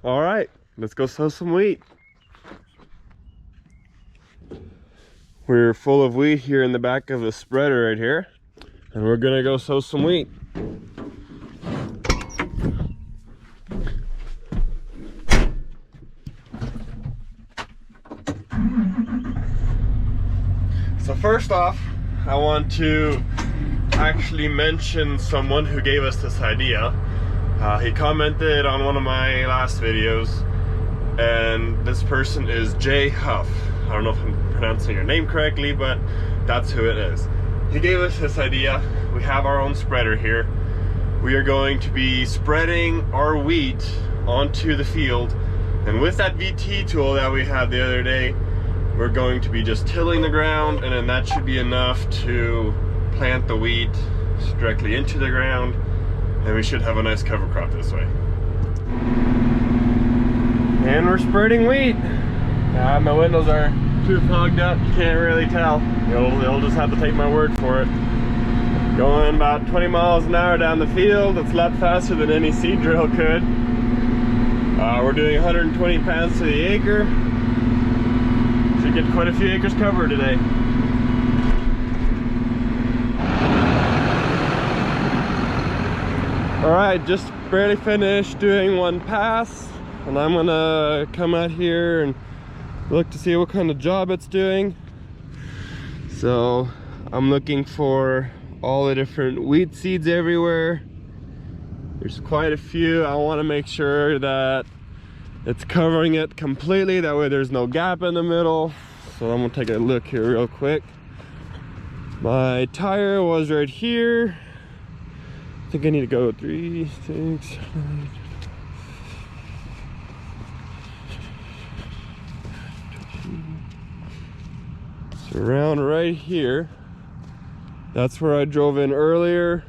All right, let's go sow some wheat. We're full of wheat here in the back of the spreader right here, and we're gonna go sow some wheat. So first off, I want to actually mention someone who gave us this idea. He commented on one of my last videos, and this person is Jay Huff. I don't know if I'm pronouncing your name correctly, but that's who it is. He gave us this idea. We have our own spreader here. We are going to be spreading our wheat onto the field, and with that VT tool that we had the other day, we're going to be just tilling the ground, and then that should be enough to plant the wheat directly into the ground, and we should have a nice cover crop this way. And we're spreading wheat. My windows are too fogged up, you can't really tell. You'll just have to take my word for it. Going about 20 miles an hour down the field. It's a lot faster than any seed drill could. We're doing 120 pounds to the acre. Should get quite a few acres covered today. Alright, just barely finished doing one pass, and I'm gonna come out here and look to see what kind of job it's doing. So I'm looking for all the different wheat seeds everywhere. There's quite a few. I want to make sure that it's covering it completely, that way there's no gap in the middle. So I'm gonna take a look here real quick. My tire was right here. I think I need to go 3, 6, 9. So around right here, that's where I drove in earlier.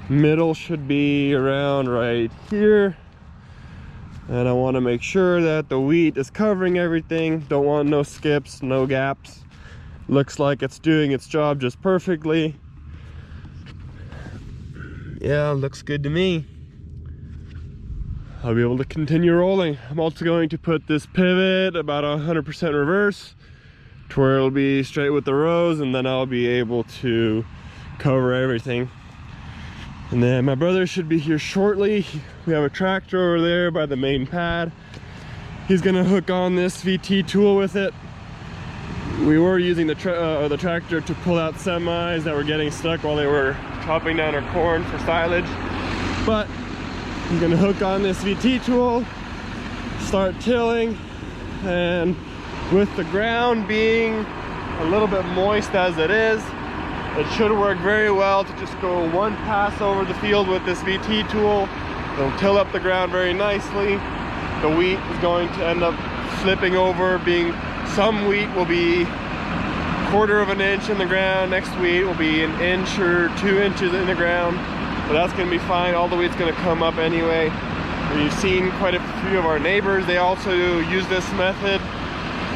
Middle should be around right here. And I want to make sure that the wheat is covering everything. Don't want no skips, no gaps. Looks like it's doing its job just perfectly. Yeah, looks good to me. I'll be able to continue rolling. I'm also going to put this pivot about 100% reverse to where it'll be straight with the rows, and then I'll be able to cover everything. And then my brother should be here shortly. We have a tractor over there by the main pad. He's gonna hook on this VT tool with it. We were using the tractor to pull out semis that were getting stuck while they were chopping down our corn for silage. But I'm gonna hook on this VT tool, start tilling, and with the ground being a little bit moist as it is, it should work very well to just go one pass over the field with this VT tool. It'll till up the ground very nicely. The wheat is going to end up flipping over, some wheat will be 1/4 of an inch in the ground, next wheat will be 1 inch or 2 inches in the ground, but that's going to be fine. All the wheat's going to come up anyway. We've seen quite a few of our neighbors, they also use this method,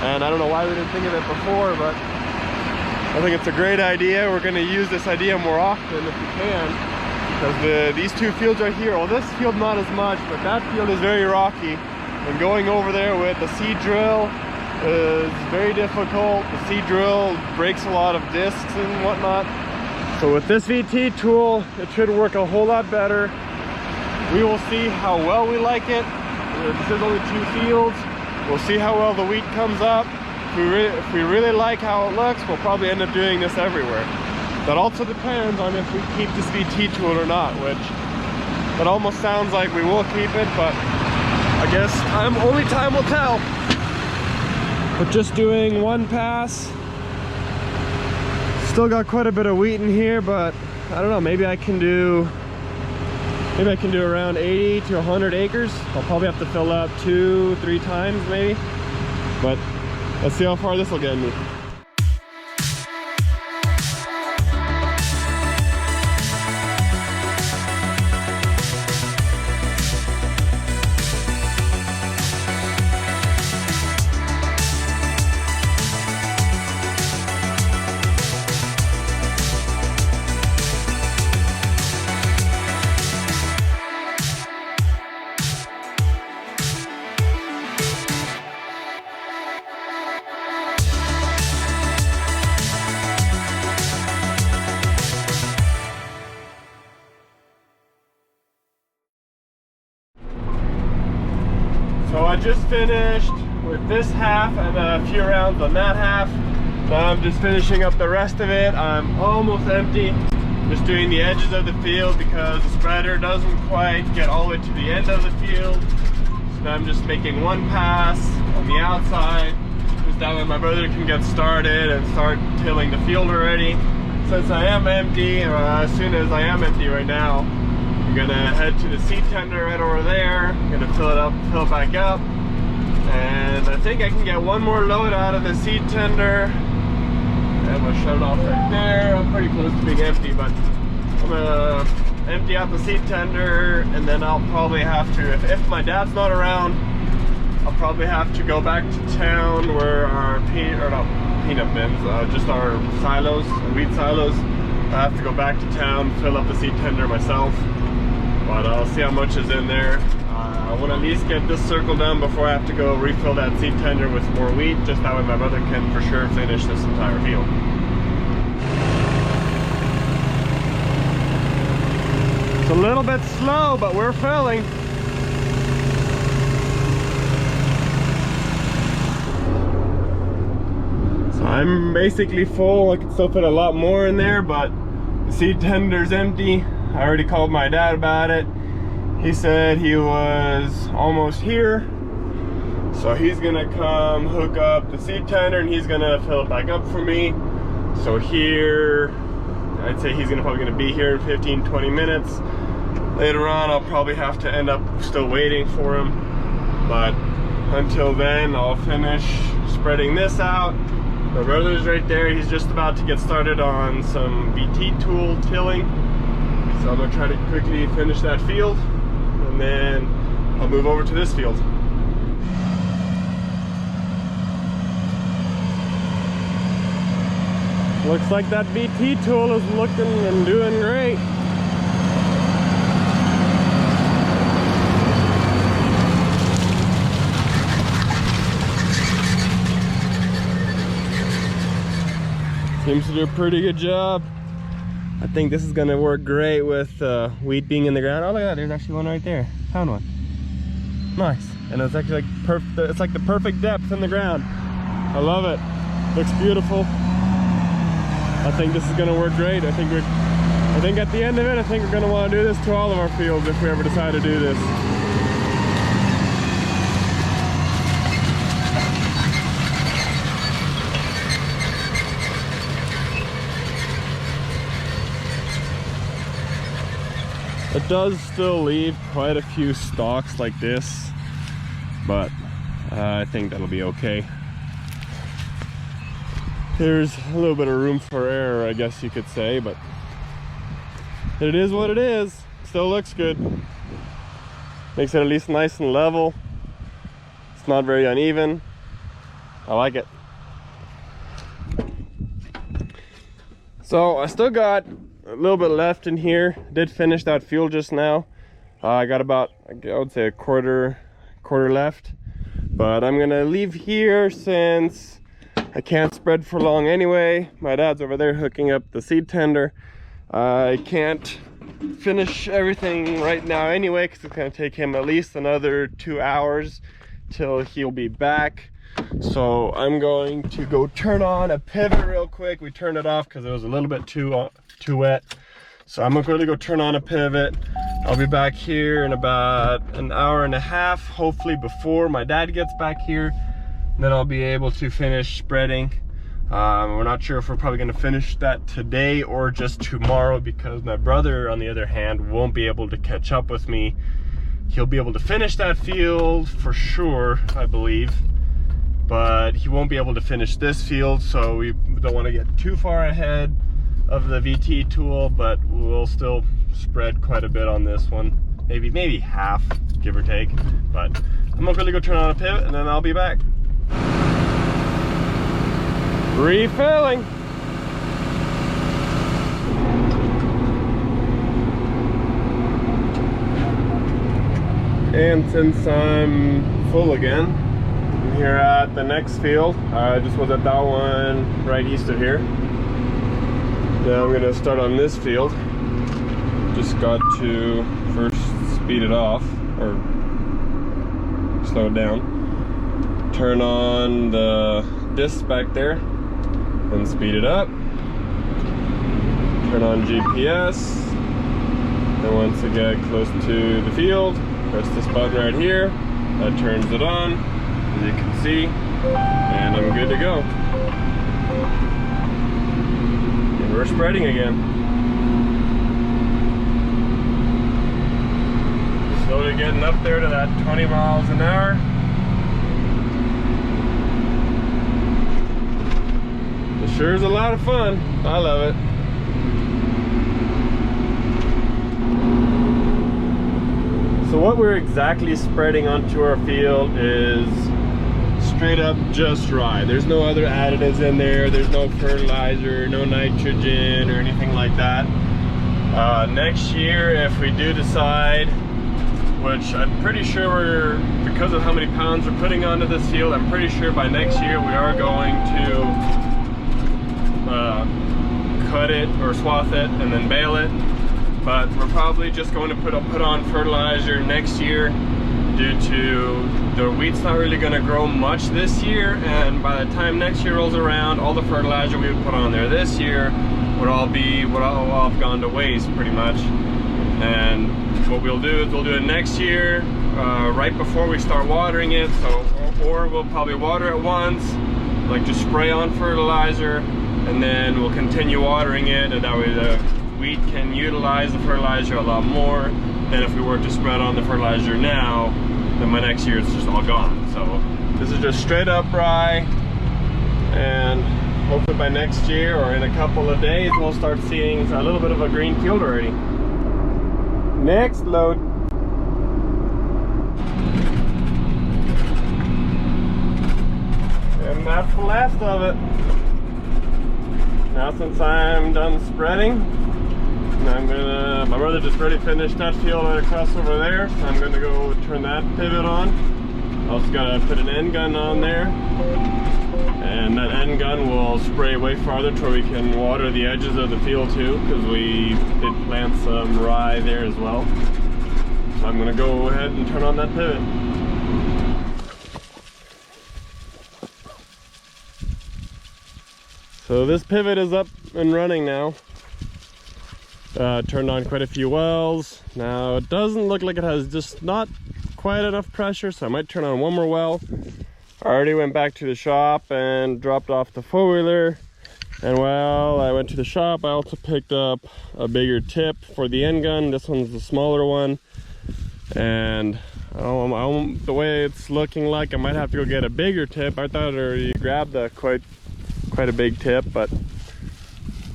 and I don't know why we didn't think of it before, but I think it's a great idea. We're going to use this idea more often if we can, because these two fields right here, well, this field not as much, but that field is very rocky, and going over there with the seed drill is very difficult. The seed drill breaks a lot of discs and whatnot. So with this VT tool, it should work a whole lot better. We will see how well we like it. This is only 2 fields. We'll see how well the wheat comes up. If we really like how it looks, we'll probably end up doing this everywhere. That also depends on if we keep this VT tool or not, which that almost sounds like we will keep it, but I guess only time will tell. But just doing one pass. Still got quite a bit of wheat in here, but I don't know, maybe I can do around 80 to 100 acres. I'll probably have to fill up 2-3 times maybe, but let's see how far this will get me. just finished with this half and a few rounds on that half. Now I'm just finishing up the rest of it. I'm almost empty. Just doing the edges of the field because the spreader doesn't quite get all the way to the end of the field. So now I'm just making one pass on the outside. Just that way my brother can get started and start tilling the field already. Since I am empty, as soon as I am empty right now, I'm gonna head to the seed tender right over there. I'm gonna fill it back up. And I think I can get one more load out of the seed tender. I'm gonna shut it off right there. I'm pretty close to being empty, but I'm gonna empty out the seed tender, and then I'll probably have to, if my dad's not around, I'll probably have to go back to town where our peanut bins, just our silos, wheat silos. I have to go back to town, fill up the seed tender myself, but I'll see how much is in there. I want to at least get this circle done before I have to go refill that seed tender with more wheat, just that way my brother can for sure finish this entire field. It's a little bit slow, but we're filling. So I'm basically full. I could still fit a lot more in there, but the seed tender's empty. I already called my dad about it. He said he was almost here, so he's gonna come hook up the seed tender and he's gonna fill it back up for me. So here, I'd say he's probably gonna be here in 15-20 minutes. Later on, I'll probably have to end up still waiting for him, but until then, I'll finish spreading this out. My brother's right there. He's just about to get started on some VT tool tilling, so I'm gonna try to quickly finish that field. And then I'll move over to this field. Looks like that VT tool is looking and doing great. Seems to do a pretty good job. I think this is gonna work great with wheat being in the ground. Oh, look at that, there's actually one right there. Found one. Nice. And it's actually like perfect. It's like the perfect depth in the ground. I love it. Looks beautiful. I think this is gonna work great. I think at the end of it, I think we're gonna want to do this to all of our fields if we ever decide to do this. It does still leave quite a few stalks like this, but I think that'll be okay. There's a little bit of room for error, I guess you could say, but it is what it is. Still looks good. Makes it at least nice and level. It's not very uneven. I like it. So I still got a little bit left in here. Did finish that field just now. I got about, I would say, a quarter left, but I'm gonna leave here since I can't spread for long anyway. My dad's over there hooking up the seed tender. I can't finish everything right now anyway because it's gonna take him at least another 2 hours till he'll be back. So I'm going to go turn on a pivot real quick. We turned it off because it was a little bit too wet. So I'm going to go turn on a pivot. I'll be back here in about an hour and a half, hopefully before my dad gets back here. Then I'll be able to finish spreading. We're not sure if we're probably going to finish that today or just tomorrow, because my brother, on the other hand, won't be able to catch up with me. He'll be able to finish that field for sure, I believe, but he won't be able to finish this field, so we don't want to get too far ahead of the VT tool, but we'll still spread quite a bit on this one. Maybe half, give or take. But I'm going to go turn on a pivot and then I'll be back. Refilling. And since I'm full again, I'm here at the next field. I just was at that one right east of here. Now I'm gonna start on this field. Just got to first speed it off, or slow it down. turn on the disc back there and speed it up. Turn on GPS. And once I get close to the field, press this button right here. That turns it on, as you can see, and I'm good to go. And we're spreading again. Slowly getting up there to that 20 miles an hour. It sure is a lot of fun. I love it. So what we're exactly spreading onto our field is straight up just rye. There's no other additives in there. There's no fertilizer, no nitrogen or anything like that. Next year, if we do decide, which I'm pretty sure because of how many pounds we're putting onto this field, I'm pretty sure by next year we are going to cut it or swath it and then bale it. But we're probably just going to put on fertilizer next year due to the wheat's not really going to grow much this year, and by the time next year rolls around, all the fertilizer we would put on there this year would all have gone to waste pretty much. And what we'll do is we'll do it next year right before we start watering it. So or we'll probably water it once, like just spray on fertilizer, and then we'll continue watering it, and that way the wheat can utilize the fertilizer a lot more than if we were to spread on the fertilizer now. Then by next year it's just all gone. So this is just straight up rye, and hopefully by next year or in a couple of days we'll start seeing a little bit of a green field already. Next load. And that's the last of it. Now since I'm done spreading, my brother just already finished that field right across over there, so I'm gonna go turn that pivot on. Also gotta put an end gun on there, and that end gun will spray way farther to where we can water the edges of the field too, because we did plant some rye there as well. So I'm gonna go ahead and turn on that pivot. So this pivot is up and running now. Turned on quite a few wells. Now it doesn't look like it has just not quite enough pressure, so I might turn on one more well. I already went back to the shop and dropped off the four-wheeler, and while I went to the shop I also picked up a bigger tip for the end gun. This one's the smaller one, and the way it's looking like I might have to go get a bigger tip. I thought I already grabbed quite a big tip, but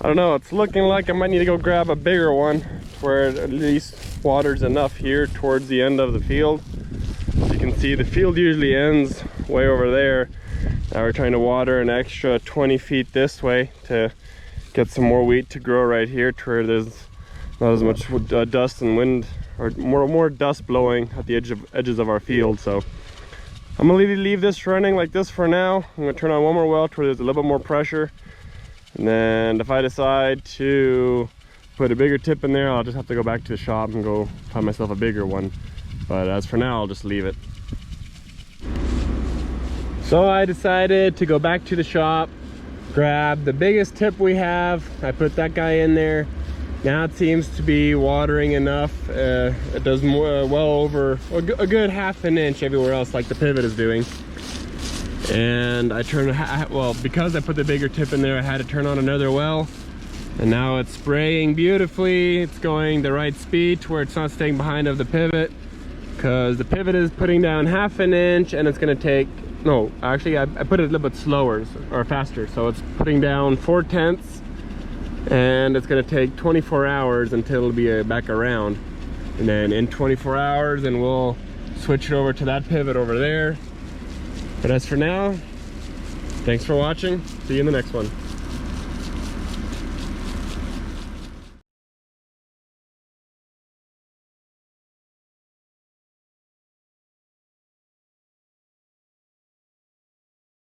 I don't know, it's looking like I might need to go grab a bigger one where it at least waters enough here towards the end of the field. As you can see, the field usually ends way over there. Now we're trying to water an extra 20 feet this way to get some more wheat to grow right here to where there's not as much dust and wind, or more dust blowing at the edges of our field. So I'm gonna leave this running like this for now. I'm gonna turn on one more well to where there's a little bit more pressure, and then if I decide to put a bigger tip in there, I'll just have to go back to the shop and go find myself a bigger one. But as for now, I'll just leave it. So I decided to go back to the shop, grab the biggest tip we have. I put that guy in there. Now it seems to be watering enough. It does well over a good ½ an inch everywhere else, like the pivot is doing. And I turned, well, because I put the bigger tip in there, I had to turn on another well. And now it's spraying beautifully. It's going the right speed to where it's not staying behind of the pivot, because the pivot is putting down ½ an inch, and it's going to take, no, actually I put it a little bit slower or faster. So it's putting down 4/10, and it's going to take 24 hours until it'll be back around. And then in 24 hours, and we'll switch it over to that pivot over there. But as for now, thanks for watching. See you in the next one.